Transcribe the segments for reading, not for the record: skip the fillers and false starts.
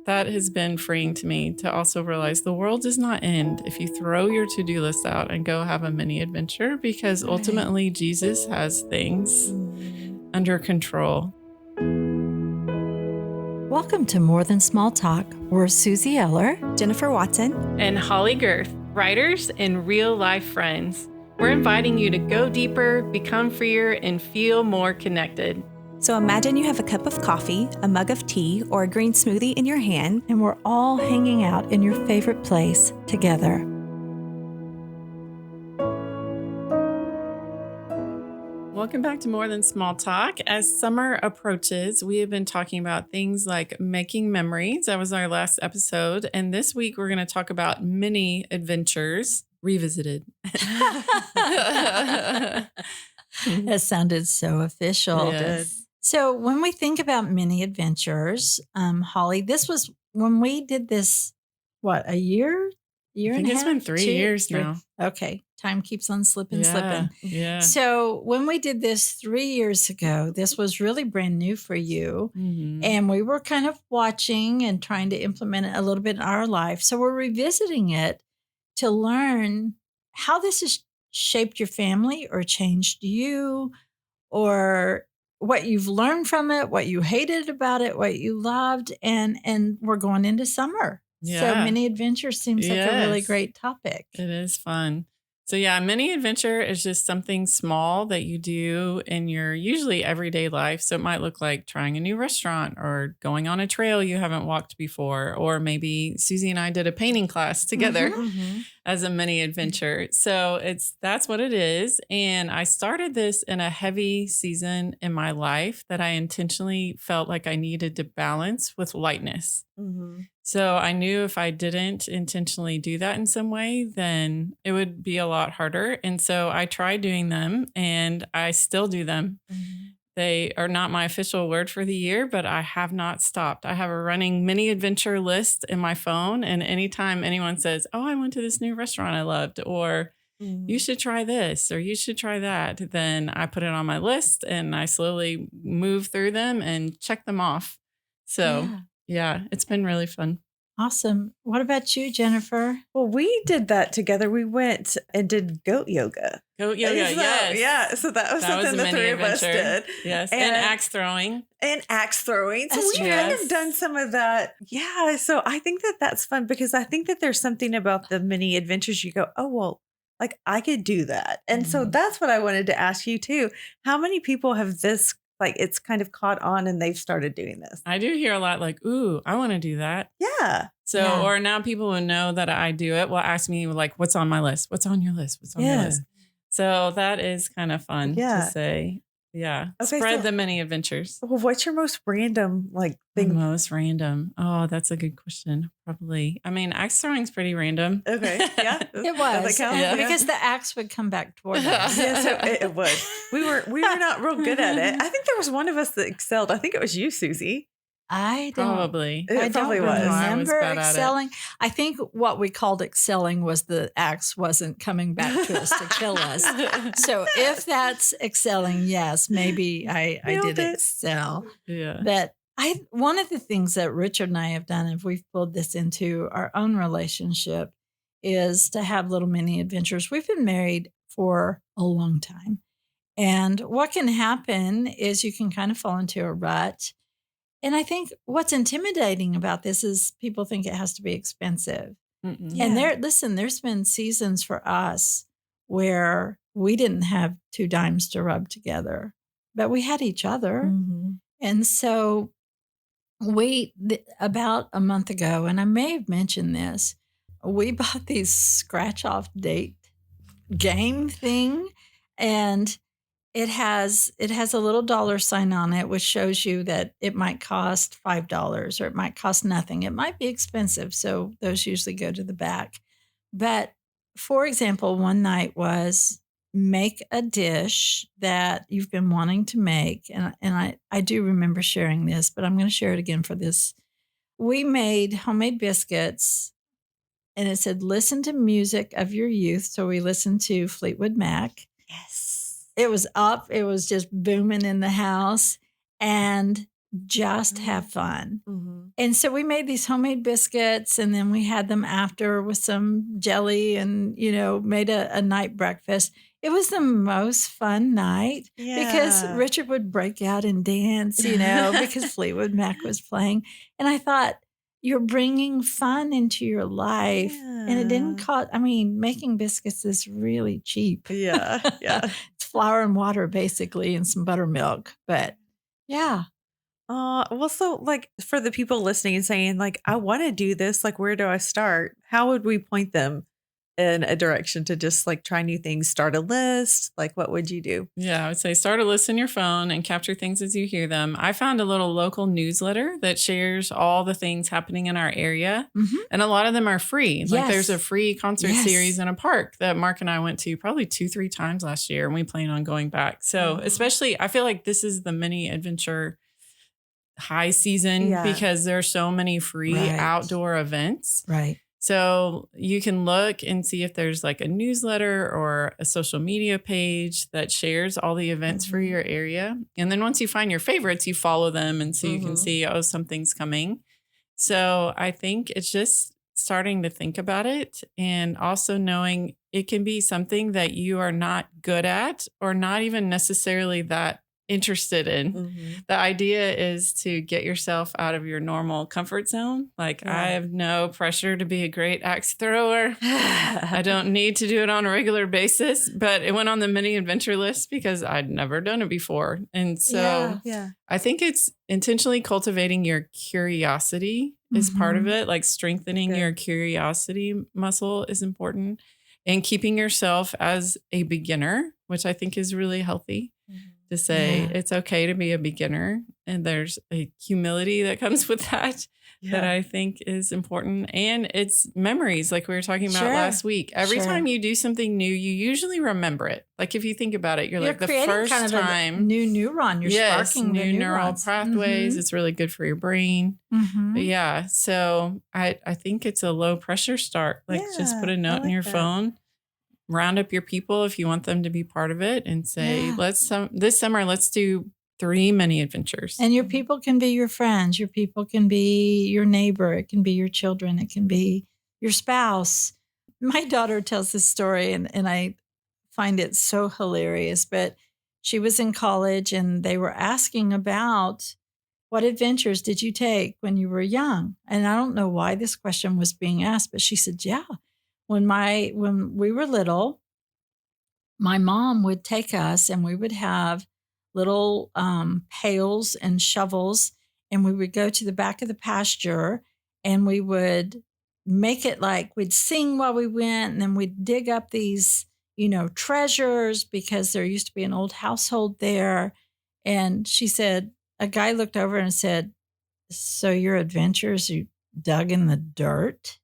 that has been freeing to me to also realize the world does not end if you throw your to-do list out and go have a mini adventure, because ultimately Jesus has things under control. Welcome to More Than Small Talk. We're Susie Eller, Jennifer Watson, and Holley Girth, writers and real-life friends. We're inviting you to go deeper, become freer, and feel more connected. So imagine you have a cup of coffee, a mug of tea, or a green smoothie in your hand, and we're all hanging out in your favorite place together. Welcome back to More Than Small Talk. As summer approaches, we have been talking about things like making memories. That was our last episode. And this week, we're going to talk about mini adventures revisited. That sounded so official. Yes. So when we think about mini adventures, Holley, this was when we did this, what, a year? I think it's been 3 years now. Okay. Time keeps on slipping. Yeah. So when we did this 3 years ago, this was really brand new for you. Mm-hmm. And we were kind of watching and trying to implement it a little bit in our life. So we're revisiting it to learn how this has shaped your family or changed you, or what you've learned from it, what you hated about it, what you loved. And we're going into summer. Yeah. So mini adventure seems like a really great topic. It is fun. So yeah, mini adventure is just something small that you do in your usually everyday life. So it might look like trying a new restaurant or going on a trail you haven't walked before, or maybe Susie and I did a painting class together as a mini adventure. So that's what it is. And I started this in a heavy season in my life that I intentionally felt like I needed to balance with lightness. Mm-hmm. So I knew if I didn't intentionally do that in some way, then it would be a lot harder. And so I tried doing them, and I still do them. Mm-hmm. They are not my official word for the year, but I have not stopped. I have a running mini adventure list in my phone. And anytime anyone says, oh, I went to this new restaurant I loved, or you should try this, or you should try that, then I put it on my list and I slowly move through them and check them off. So yeah, it's been really fun. Awesome. What about you, Jennifer? Well, we did that together. We went and did goat yoga. Goat yoga, yes. Yeah. So that was something the three of us did. Yes. And axe throwing. So That's we kind of done some of that. Yeah. So I think that that's fun, because I think that there's something about the mini adventures you go, oh, well, like I could do that. And so that's what I wanted to ask you too. How many people have this, like it's kind of caught on and they've started doing this? I do hear a lot like, ooh, I want to do that. Yeah. So, or now people who know that I do it will ask me like, what's on my list? What's on your list? What's on your list? So that is kind of fun to say. Yeah. Okay, spread the many adventures. Well, what's your most random thing? Most random. Oh, that's a good question. Probably. I mean, axe throwing is pretty random. Okay. Yeah. It was. Because the axe would come back toward us. Yeah, so it would. We were not real good at it. I think there was one of us that excelled. I think it was you, Susie. I don't. Probably. It probably was. I remember I was excelling. I think what we called excelling was the axe wasn't coming back to us to kill us. So if that's excelling, yes, maybe I did excel. Yeah. But one of the things that Richard and I have done, if we've pulled this into our own relationship, is to have little mini adventures. We've been married for a long time. And what can happen is you can kind of fall into a rut. And I think what's intimidating about this is people think it has to be expensive. And there's been seasons for us where we didn't have 2 dimes to rub together, but we had each other. And so about a month ago, and I may have mentioned this, we bought these scratch off date game thing, and it has a little dollar sign on it, which shows you that it might cost $5 or it might cost nothing. It might be expensive. So those usually go to the back. But for example, one night was make a dish that you've been wanting to make. And I do remember sharing this, but I'm going to share it again for this. We made homemade biscuits, and it said, listen to music of your youth. So we listened to Fleetwood Mac. Yes. It was up. It was just booming in the house, and just have fun. And so we made these homemade biscuits, and then we had them after with some jelly and, made a night breakfast. It was the most fun night because Yeah. Richard would break out and dance, because Fleetwood Mac was playing. And I thought, you're bringing fun into your life. And it didn't cost, making biscuits is really cheap. Yeah. Yeah. It's flour and water, basically, and some buttermilk. But yeah. Well, so like for the people listening and saying, like, I want to do this, like, where do I start? How would we point them in a direction to just like try new things, start a list? Like, what would you do? Yeah, I would say start a list in your phone and capture things as you hear them. I found a little local newsletter that shares all the things happening in our area. Mhm. And a lot of them are free. Like there's a free concert Yes. series in a park that Mark and I went to probably 2-3 times last year. And we plan on going back. So especially, I feel like this is the mini adventure high season because there are so many free outdoor events. Right. So you can look and see if there's like a newsletter or a social media page that shares all the events for your area. And then once you find your favorites, you follow them. And so you can see, oh, something's coming. So I think it's just starting to think about it and also knowing it can be something that you are not good at or not even necessarily that interested in. The idea is to get yourself out of your normal comfort zone. Like I have no pressure to be a great axe thrower. I don't need to do it on a regular basis, but it went on the mini adventure list because I'd never done it before. And so I think it's intentionally cultivating your curiosity is part of it. Like strengthening your curiosity muscle is important and keeping yourself as a beginner, which I think is really healthy. To say it's okay to be a beginner, and there's a humility that comes with that that I think is important. And it's memories, like we were talking about last week. Every time you do something new, you usually remember it. Like if you think about it, you're like the first kind of time, a new neuron. You're sparking new the neural neurons. pathways. It's really good for your brain. But yeah, so I think it's a low pressure start. Like just put a note in your phone. Round up your people if you want them to be part of it and say, this summer, let's do 3 mini adventures. And your people can be your friends. Your people can be your neighbor. It can be your children. It can be your spouse. My daughter tells this story and I find it so hilarious, but she was in college and they were asking about what adventures did you take when you were young? And I don't know why this question was being asked, but she said, when we were little, my mom would take us and we would have little pails and shovels, and we would go to the back of the pasture and we would make it like we'd sing while we went, and then we'd dig up these, treasures because there used to be an old household there. And she said, a guy looked over and said, "So your adventures, you dug in the dirt?"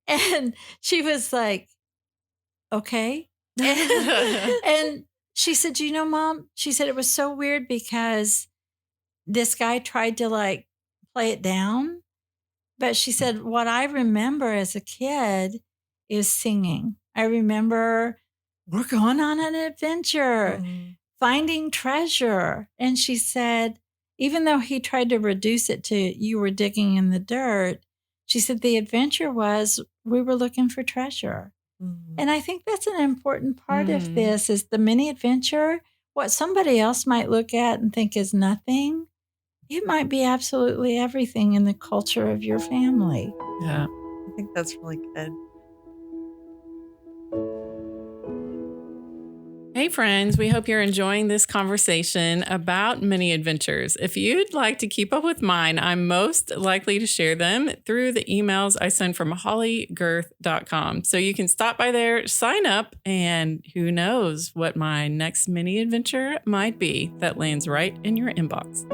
And she was like, okay. And she said, Mom, she said it was so weird because this guy tried to like play it down. But she said, what I remember as a kid is singing. I remember we're going on an adventure, finding treasure. And she said, even though he tried to reduce it to you were digging in the dirt, she said the adventure was we were looking for treasure. And I think that's an important part of this is the mini adventure. What somebody else might look at and think is nothing, it might be absolutely everything in the culture of your family. Yeah. I think that's really good. Hey friends, we hope you're enjoying this conversation about mini adventures. If you'd like to keep up with mine, I'm most likely to share them through the emails I send from hollygirth.com. So you can stop by there, sign up, and who knows what my next mini adventure might be that lands right in your inbox.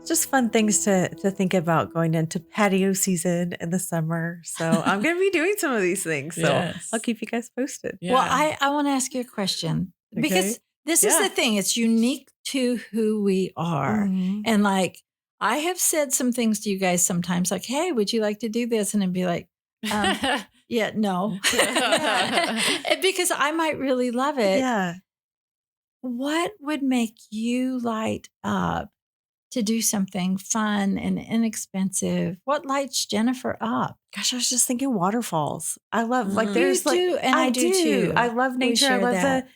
Just fun things to think about going into patio season in the summer. So I'm going to be doing some of these things. So I'll keep you guys posted. Yeah. Well, I want to ask you a question because this is the thing. It's unique to who we are. And like, I have said some things to you guys sometimes like, hey, would you like to do this? And I'd be like, no. Because I might really love it. Yeah. what would make you light up to do something fun and inexpensive? What lights Jennifer up? Gosh, I was just thinking waterfalls. I love like Mm. there's You like do, and I do too. I love We nature. I share love that.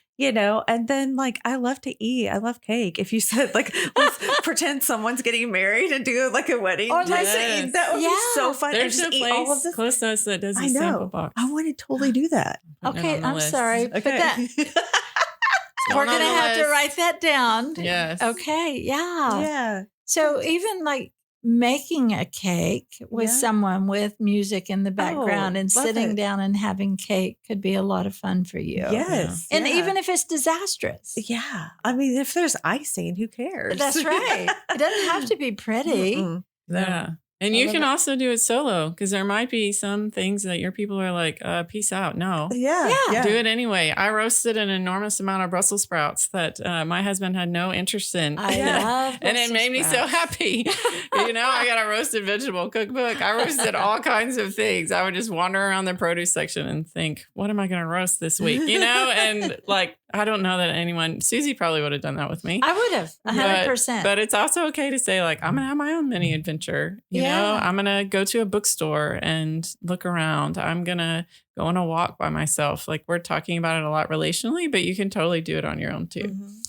and then like I love to eat. I love cake. If you said like let's pretend someone's getting married and do like a wedding, Or just like- to eat, that would be so Yeah. fun. There's and a just eat all of place this. close to us that does I a sample know. box. I want to totally do that. Putting it Okay, on the I'm list. sorry. But that It's we're going on gonna the have to list. write that down. Yes. Okay. Yeah. Yeah. So even like making a cake with Yeah. someone with music in the background and love sitting it. down and having cake could be a lot of fun for you. Yes. And yeah. even if it's disastrous. yeah. I mean, if there's icing, who cares? That's right. It doesn't have to be pretty. Mm-mm. No. Yeah. And I you love can it. also do it solo because there might be some things that your people are like, peace out. No. Yeah. Yeah. Do it anyway. I roasted an enormous amount of Brussels sprouts that my husband had no interest in. I Yeah. love and it Brussels made me so sprouts. happy. I got a roasted vegetable cookbook. I roasted all kinds of things. I would just wander around the produce section and think, what am I going to roast this week? And like, I don't know that anyone, Susie probably would have done that with me. I would have 100%. But it's also okay to say, like, I'm going to have my own mini adventure. Yeah. I'm going to go to a bookstore and look around. I'm going to go on a walk by myself. Like, we're talking about it a lot relationally, but you can totally do it on your own too. Mhm.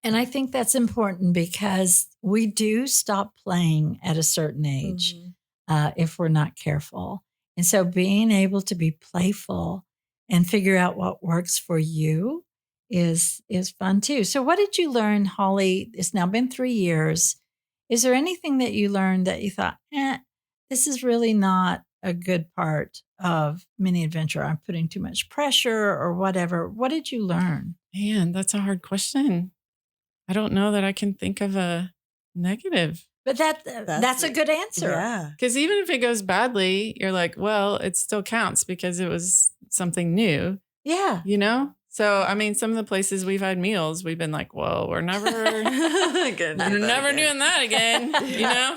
And I think that's important because we do stop playing at a certain age if we're not careful. And so being able to be playful and figure out what works for you is fun too. So what did you learn, Holly? It's now been 3 years. Is there anything that you learned that you thought, this is really not a good part of mini adventure? I'm putting too much pressure or whatever. What did you learn? Man, that's a hard question. I don't know that I can think of a negative. But that's a good answer. Yeah. Because even if it goes badly, you're like, well, it still counts because it was something new, Yeah. So, I mean, some of the places we've had meals, we've been like, well, we're never Good. never doing that again, And Yeah.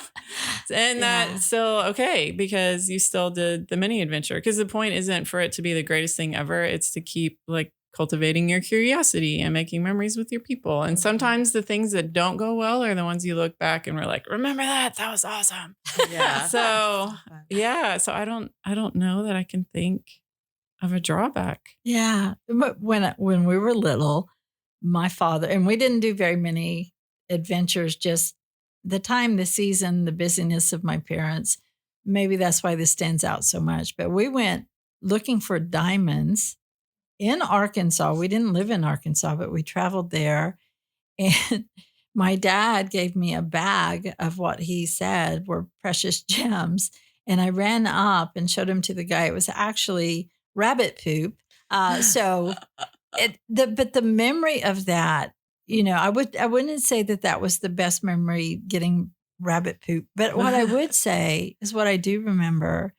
that's still okay because you still did the mini adventure. Because the point isn't for it to be the greatest thing ever. It's to keep like cultivating your curiosity and making memories with your people. And sometimes the things that don't go well are the ones you look back and we're like, remember that? That was awesome. Yeah. So yeah. So I don't know that I can think of a drawback. Yeah. But when we were little, my father, and we didn't do very many adventures, just the time, the season, the busyness of my parents. Maybe that's why this stands out so much. But we went looking for diamonds in Arkansas. We didn't live in Arkansas, but we traveled there. And my dad gave me a bag of what he said were precious gems. And I ran up and showed him to the guy. It was actually rabbit poop. But the memory of that, I wouldn't say that was the best memory, getting rabbit poop. But what I would say is what I do remember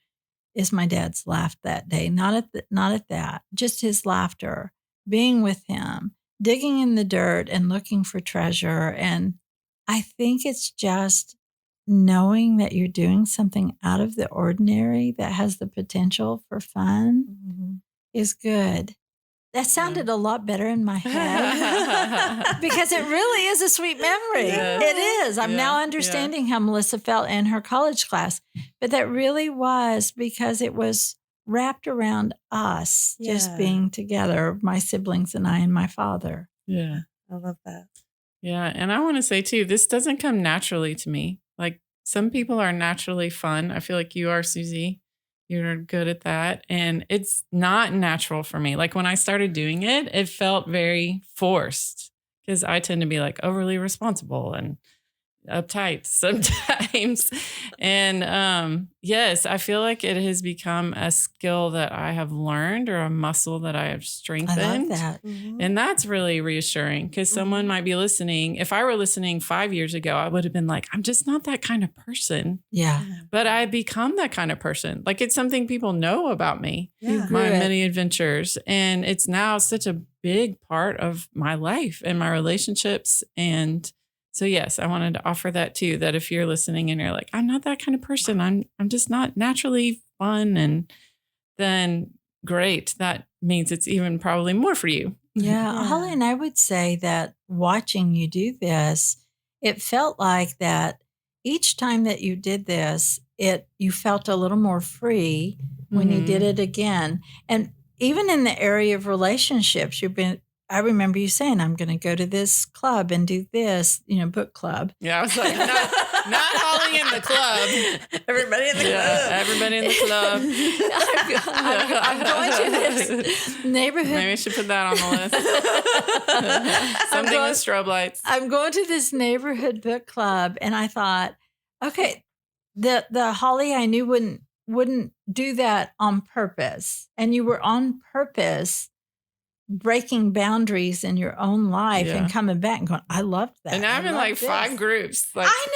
is my dad's laugh that day. Not at that, just his laughter, being with him, digging in the dirt and looking for treasure. And I think it's just knowing that you're doing something out of the ordinary that has the potential for fun is good. That sounded a lot better in my head because it really is a sweet memory. Yes. It is. I'm now understanding how Melissa felt in her college class, but that really was because it was wrapped around us just Yeah. being together, my siblings and I and my father. Yeah. I love that. Yeah. And I want to say too, this doesn't come naturally to me. Like some people are naturally fun. I feel like you are, Susie. You're good at that. And it's not natural for me. Like when I started doing it, it felt very forced because I tend to be like overly responsible and uptight sometimes. And yes, I feel like it has become a skill that I have learned or a muscle that I have I strengthened. love that. And that's really reassuring because someone might be listening. If I were listening 5 years ago, I would have been like, I'm just not that kind of person. Yeah. But I become that kind of person. Like it's something people know about me, Yeah. grew my it. many adventures. And it's now such a big part of my life and my relationships. And so, yes, I wanted to offer that too, that if you're listening and you're like, I'm not that kind of person, I'm just not naturally fun. And then great. That means it's even probably more for you. Yeah, Yeah. Holly, and I would say that watching you do this, it felt like that each time that you did this, you felt a little more free when you did Mhm. it again. And even in the area of relationships, I remember you saying, I'm going to go to this club and do this, book club. Yeah, I was like, not Holly in the club. Everybody in the Yeah, club. everybody in the club. I'm going to this neighborhood. Maybe I should put that on the list. Something with strobe lights. I'm going to this neighborhood book club, and I thought, okay, the Holly I knew wouldn't do that on purpose, and you were on purpose breaking boundaries in your own life Yeah. and coming back and going, I loved that. And I'm in like 5 groups. Like, I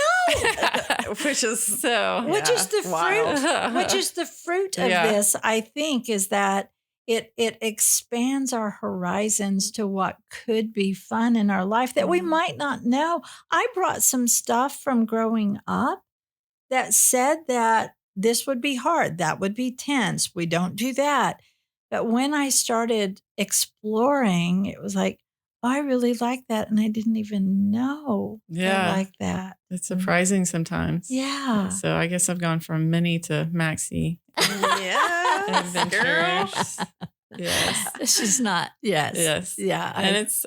know. Which is so. Which is the wild. fruit. Which is the fruit of Yeah. this, I think, is that it expands our horizons to what could be fun in our life that we might not know. I brought some stuff from growing up that said that this would be hard, that would be tense. We don't do that. But when I started exploring, it was like, oh, I really like that. And I didn't even know Yeah. I like that. It's surprising sometimes. Yeah. So I guess I've gone from mini to maxi Yes, girl. adventures. Yes. She's not. Yes. Yes. Yeah. And it's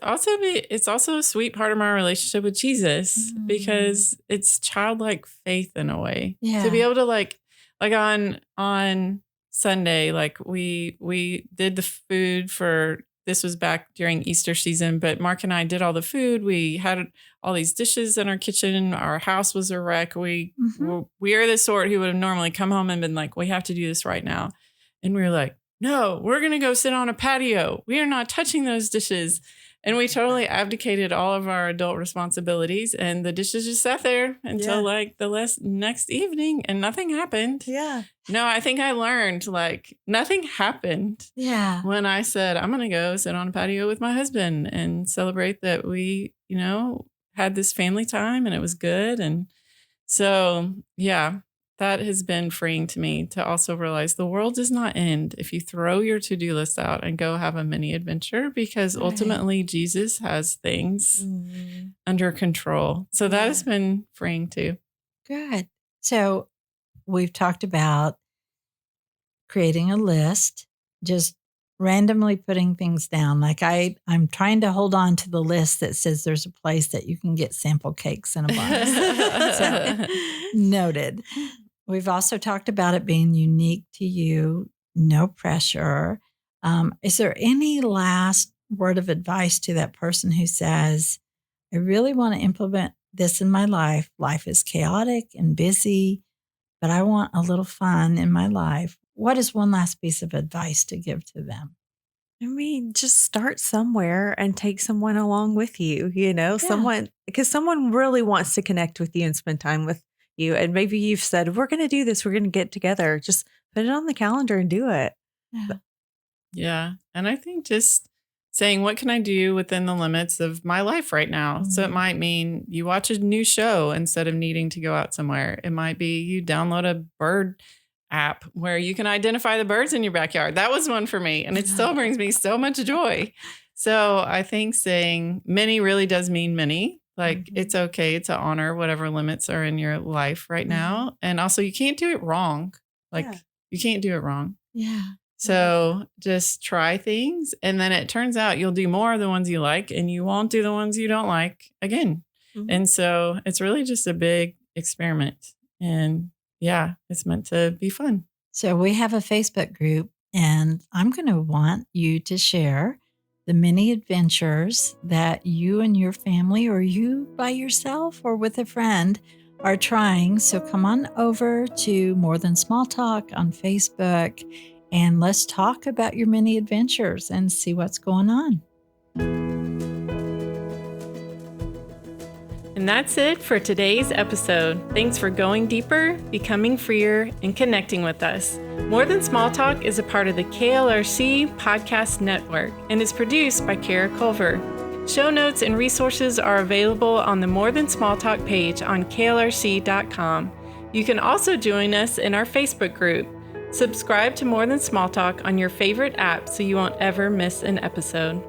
also a sweet part of my relationship with Jesus because it's childlike faith in a way. Yeah. To be able to like on Sunday, like we did the food for, this was back during Easter season, but Mark and I did all the food. We had all these dishes in our kitchen. Our house was a wreck. We are the sort who would have normally come home and been like, we have to do this right now. And we were like, no, we're going to go sit on a patio. We are not touching those dishes. And we totally abdicated all of our adult responsibilities. And the dishes just sat there until like the next evening and nothing happened. Yeah. No, I think I learned like nothing happened Yeah. when I said, I'm going to go sit on a patio with my husband and celebrate that we, had this family time and it was good. And so, yeah, that has been freeing to me to also realize the world does not end if you throw your to-do list out and go have a mini adventure, because ultimately Jesus has things under control. So that has been freeing too. Good. So we've talked about creating a list, just randomly putting things down. Like I'm trying to hold on to the list that says there's a place that you can get sample cakes in a box. So, noted. We've also talked about it being unique to you, no pressure. Is there any last word of advice to that person who says, I really want to implement this in my life? Life is chaotic and busy, but I want a little fun in my life. What is one last piece of advice to give to them? I mean, just start somewhere and take someone along with you, because someone really wants to connect with you and spend time with you. And maybe you've said, we're going to do this. We're going to get together. Just put it on the calendar and do it. Yeah. And I think just saying, what can I do within the limits of my life right now? So it might mean you watch a new show instead of needing to go out somewhere. It might be you download a bird app where you can identify the birds in your backyard. That was one for me. And it still brings me so much joy. So I think saying many really does mean many. Like it's okay to honor whatever limits are in your life right now. And also you can't do it wrong. You can't do it wrong. Yeah. So just try things. And then it turns out you'll do more of the ones you like and you won't do the ones you don't like again. And so it's really just a big experiment. And yeah, it's meant to be fun. So we have a Facebook group, and I'm going to want you to share the mini adventures that you and your family, or you by yourself or with a friend, are trying. So come on over to More Than Small Talk on Facebook, and let's talk about your mini adventures and see what's going on. And that's it for today's episode. Thanks for going deeper, becoming freer, and connecting with us. More Than Small Talk is a part of the KLRC Podcast Network and is produced by Kara Culver. Show notes and resources are available on the More Than Small Talk page on klrc.com. You can also join us in our Facebook group. Subscribe to More Than Small Talk on your favorite app so you won't ever miss an episode.